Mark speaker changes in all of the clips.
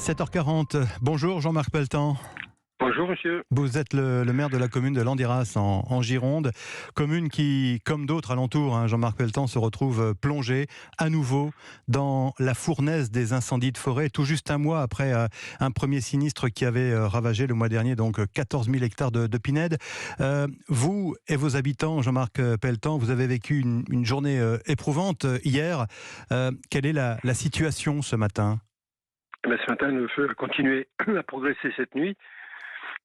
Speaker 1: 7h40. Bonjour Jean-Marc Pelletan.
Speaker 2: Bonjour monsieur.
Speaker 1: Vous êtes le maire de la commune de Landiras en Gironde, commune qui, comme d'autres alentours, Jean-Marc Pelletan, se retrouve plongée à nouveau dans la fournaise des incendies de forêt, tout juste un mois après un premier sinistre qui avait ravagé le mois dernier donc 14 000 hectares de pinèdes. Vous et vos habitants, Jean-Marc Pelletan, vous avez vécu une journée éprouvante hier. Quelle est la situation ce matin ?
Speaker 2: Ce matin, le feu a continué à progresser cette nuit,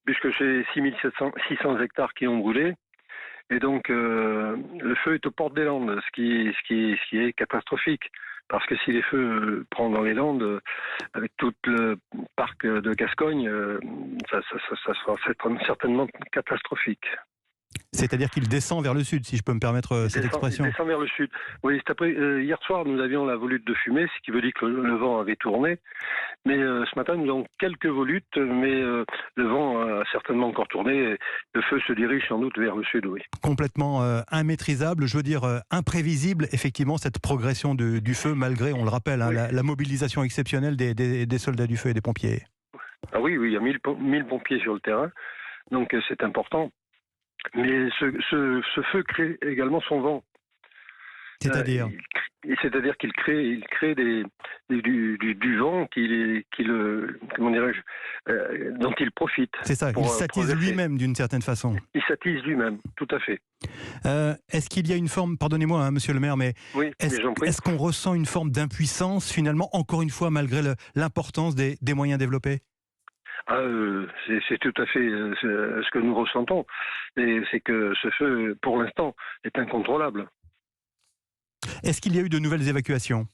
Speaker 2: puisque c'est 600 hectares qui ont brûlé. Et donc, le feu est aux portes des Landes, ce qui est catastrophique. Parce que si les feux prennent dans les Landes, avec tout le parc de Gascogne, ça sera certainement catastrophique.
Speaker 1: C'est-à-dire qu'il descend vers le sud, si je peux me permettre cette expression.
Speaker 2: Il descend vers le sud. Oui, hier soir, nous avions la volute de fumée, ce qui veut dire que le vent avait tourné. Mais ce matin, nous avons quelques volutes, mais le vent a certainement encore tourné. Le feu se dirige sans doute vers le sud, oui.
Speaker 1: Complètement immaîtrisable, je veux dire imprévisible, effectivement, cette progression du feu, malgré, on le rappelle,
Speaker 2: Oui.
Speaker 1: la mobilisation exceptionnelle des soldats du feu et des pompiers.
Speaker 2: Ah oui, il y a 1000 pompiers sur le terrain, donc c'est important. Mais ce feu crée également son vent.
Speaker 1: C'est-à-dire
Speaker 2: C'est-à-dire qu'il crée du vent comment dirais-je, dont il profite.
Speaker 1: C'est ça, il s'attise lui-même d'une certaine façon.
Speaker 2: Il s'attise lui-même, tout à fait.
Speaker 1: Est-ce qu'il y a une forme, pardonnez-moi monsieur le maire, mais
Speaker 2: oui,
Speaker 1: est-ce qu'on ressent une forme d'impuissance finalement, encore une fois, malgré l'importance des moyens développés ?
Speaker 2: C'est tout à fait ce que nous ressentons. Et c'est que ce feu, pour l'instant, est incontrôlable.
Speaker 1: Est-ce qu'il y a eu de nouvelles évacuations ?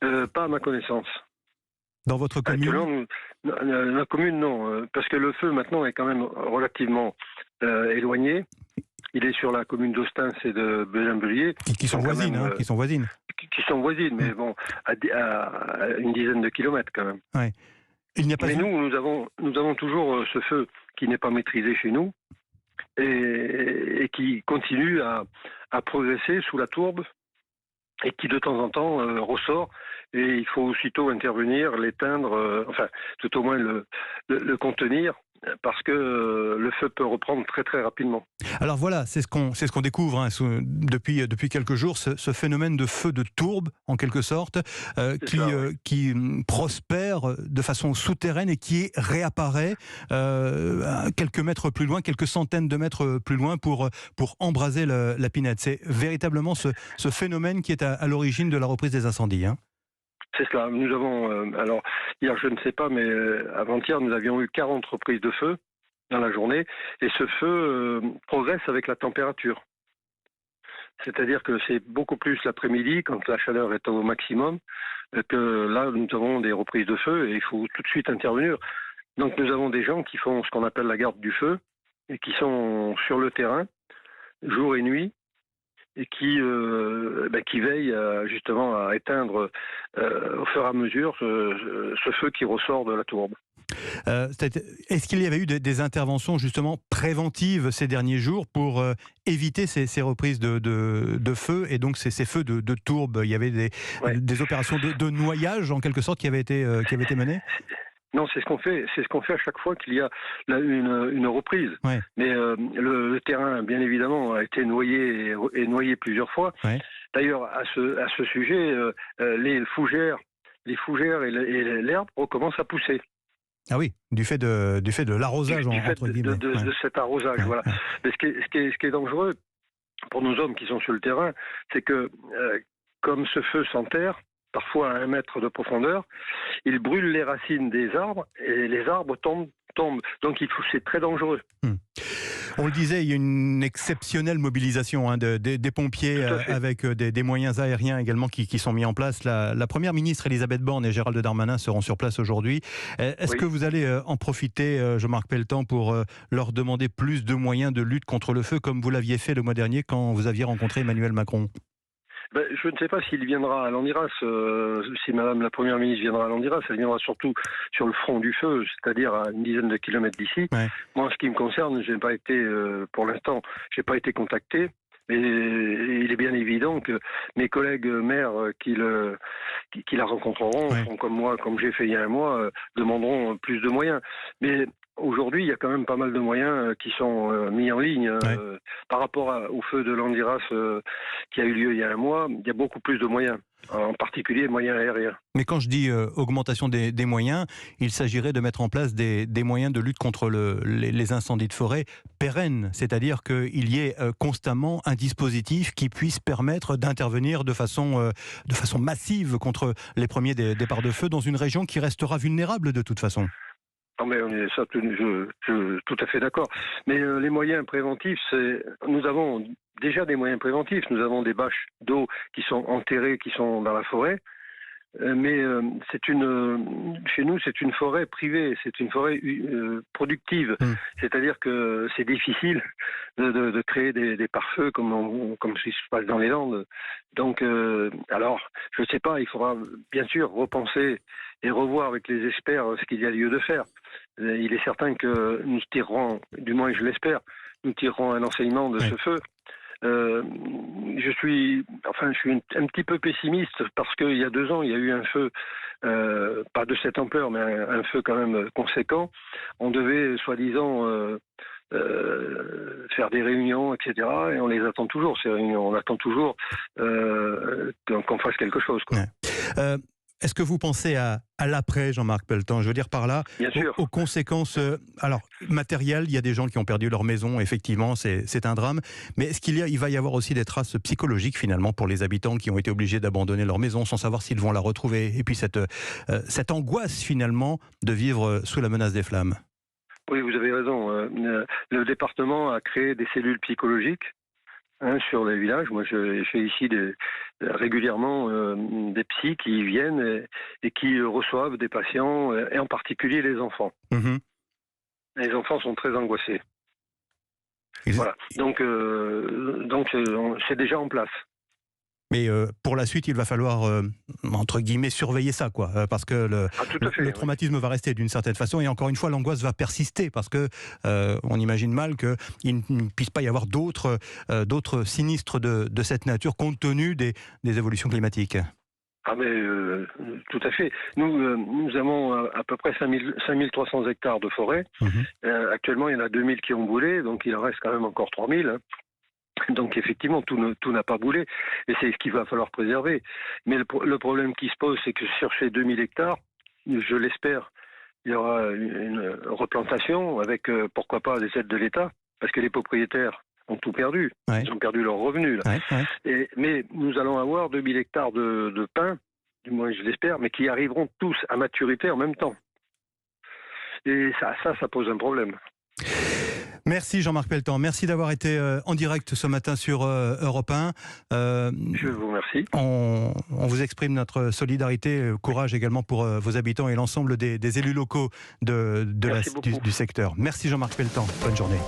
Speaker 2: Pas à ma connaissance.
Speaker 1: Dans votre commune ?
Speaker 2: La commune, non. Parce que le feu, maintenant, est quand même relativement éloigné. Il est sur la commune d'Austins et de Belin-Bellier.
Speaker 1: Qui sont voisines, qui sont voisines.
Speaker 2: Qui sont voisines, mais bon, à une dizaine de kilomètres quand même.
Speaker 1: Ouais.
Speaker 2: Mais nous avons toujours ce feu qui n'est pas maîtrisé chez nous et qui continue à progresser sous la tourbe et qui de temps en temps ressort et il faut aussitôt intervenir, l'éteindre, tout au moins le contenir parce que le feu peut reprendre très très rapidement.
Speaker 1: Alors voilà, c'est ce qu'on découvre depuis quelques jours, ce phénomène de feu de tourbe en quelque sorte, qui prospère de façon souterraine et qui réapparaît quelques mètres plus loin, quelques centaines de mètres plus loin pour embraser la pinède. C'est véritablement ce phénomène qui est à l'origine de la reprise des incendies.
Speaker 2: C'est cela. Nous avons, alors hier je ne sais pas, mais avant-hier nous avions eu 40 reprises de feu dans la journée et ce feu progresse avec la température. C'est-à-dire que c'est beaucoup plus l'après-midi quand la chaleur est au maximum que là nous avons des reprises de feu et il faut tout de suite intervenir. Donc nous avons des gens qui font ce qu'on appelle la garde du feu et qui sont sur le terrain jour et nuit et qui veille justement à éteindre au fur et à mesure ce feu qui ressort de la tourbe.
Speaker 1: Est-ce qu'il y avait eu des interventions justement préventives ces derniers jours pour éviter ces reprises de feu et donc ces feux de tourbe ? Il y avait des opérations de noyage en quelque sorte qui avaient été menées ?
Speaker 2: Non, c'est ce qu'on fait à chaque fois qu'il y a une reprise.
Speaker 1: Ouais.
Speaker 2: Mais le terrain, bien évidemment, a été noyé plusieurs fois.
Speaker 1: Ouais.
Speaker 2: D'ailleurs, à ce sujet, les fougères et l'herbe recommencent à pousser.
Speaker 1: Ah oui, du fait de l'arrosage entre guillemets.
Speaker 2: De cet arrosage, voilà. Mais ce qui est dangereux pour nos hommes qui sont sur le terrain, c'est que comme ce feu s'enterre, parfois à 1 mètre de profondeur, il brûle les racines des arbres et les arbres tombent. Donc c'est très dangereux.
Speaker 1: On le disait, il y a une exceptionnelle mobilisation des pompiers avec des moyens aériens également qui sont mis en place. La Première ministre Elisabeth Borne et Gérald Darmanin seront sur place aujourd'hui. Est-ce que vous allez en profiter, Jean-Marc Pelletan, pour leur demander plus de moyens de lutte contre le feu comme vous l'aviez fait le mois dernier quand vous aviez rencontré Emmanuel Macron ?
Speaker 2: Je ne sais pas s'il viendra à Landiras, si Madame la Première ministre viendra à Landiras, elle viendra surtout sur le front du feu, c'est-à-dire à une dizaine de kilomètres d'ici. Ouais. Moi, en ce qui me concerne, j'ai pas été, pour l'instant, j'ai pas été contacté. Mais il est bien évident que mes collègues maires qui la rencontreront,
Speaker 1: Ouais.
Speaker 2: feront comme moi, comme j'ai fait il y a un mois, demanderont plus de moyens. Mais aujourd'hui, il y a quand même pas mal de moyens qui sont mis en ligne.
Speaker 1: Ouais.
Speaker 2: Par rapport au feu de Landiras qui a eu lieu il y a un mois, il y a beaucoup plus de moyens, en particulier moyens aériens.
Speaker 1: Mais quand je dis augmentation des moyens, il s'agirait de mettre en place des moyens de lutte contre les incendies de forêt pérennes, c'est-à-dire qu'il y ait constamment un dispositif qui puisse permettre d'intervenir de façon massive contre les premiers départs de feu dans une région qui restera vulnérable de toute façon.
Speaker 2: Non mais je tout à fait d'accord. Mais les moyens préventifs, nous avons déjà des moyens préventifs. Nous avons des bâches d'eau qui sont enterrées, qui sont dans la forêt. Mais chez nous, c'est une forêt privée, c'est une forêt productive.
Speaker 1: Mm.
Speaker 2: C'est-à-dire que c'est difficile de créer des pare-feux comme ce qui se passe dans les Landes. Donc, alors, je ne sais pas, il faudra bien sûr repenser et revoir avec les experts ce qu'il y a lieu de faire. Il est certain que nous tirerons, du moins je l'espère, nous tirerons un enseignement de ce feu. Je suis un petit peu pessimiste parce qu'il y a 2 ans, il y a eu un feu, pas de cette ampleur, mais un feu quand même conséquent. On devait, soi-disant, faire des réunions, etc. Et on les attend toujours, ces réunions. On attend toujours qu'on fasse quelque chose, quoi.
Speaker 1: Ouais. Est-ce que vous pensez à l'après, Jean-Marc Pelletan? Je veux dire par là,
Speaker 2: Bien sûr.
Speaker 1: aux conséquences alors matérielles. Il y a des gens qui ont perdu leur maison, effectivement, c'est un drame. Mais est-ce il va y avoir aussi des traces psychologiques finalement pour les habitants qui ont été obligés d'abandonner leur maison sans savoir s'ils vont la retrouver? Et puis cette angoisse finalement de vivre sous la menace des flammes.
Speaker 2: Oui, vous avez raison. Le département a créé des cellules psychologiques sur les villages. Moi, je fais ici régulièrement des psys qui viennent et qui reçoivent des patients, et en particulier les enfants.
Speaker 1: Mmh.
Speaker 2: Les enfants sont très angoissés. Voilà. Donc, c'est déjà en place.
Speaker 1: Mais pour la suite, il va falloir, entre guillemets, surveiller ça, quoi. Parce que
Speaker 2: Tout à fait,
Speaker 1: le
Speaker 2: oui.
Speaker 1: traumatisme va rester d'une certaine façon. Et encore une fois, l'angoisse va persister. Parce que on imagine mal qu'il ne puisse pas y avoir d'autres sinistres de cette nature, compte tenu des évolutions climatiques.
Speaker 2: Ah mais tout à fait. Nous avons à peu près 5300 hectares de forêt.
Speaker 1: Mmh.
Speaker 2: Actuellement, il y en a 2000 qui ont brûlé, donc il en reste quand même encore 3000. Hein. Donc effectivement, tout n'a pas brûlé, et c'est ce qu'il va falloir préserver. Mais le problème qui se pose, c'est que sur ces 2000 hectares, je l'espère, il y aura une replantation avec, pourquoi pas, des aides de l'État, parce que les propriétaires ont tout perdu.
Speaker 1: Ouais.
Speaker 2: Ils ont perdu leurs revenus. Là.
Speaker 1: Ouais.
Speaker 2: Mais nous allons avoir 2000 hectares de pins, du moins je l'espère, mais qui arriveront tous à maturité en même temps. Et ça pose un problème.
Speaker 1: Merci Jean-Marc Pelletan, merci d'avoir été en direct ce matin sur Europe 1.
Speaker 2: Je vous remercie.
Speaker 1: On vous exprime notre solidarité, courage également pour vos habitants et l'ensemble des élus locaux du secteur. Merci Jean-Marc Pelletan, bonne journée.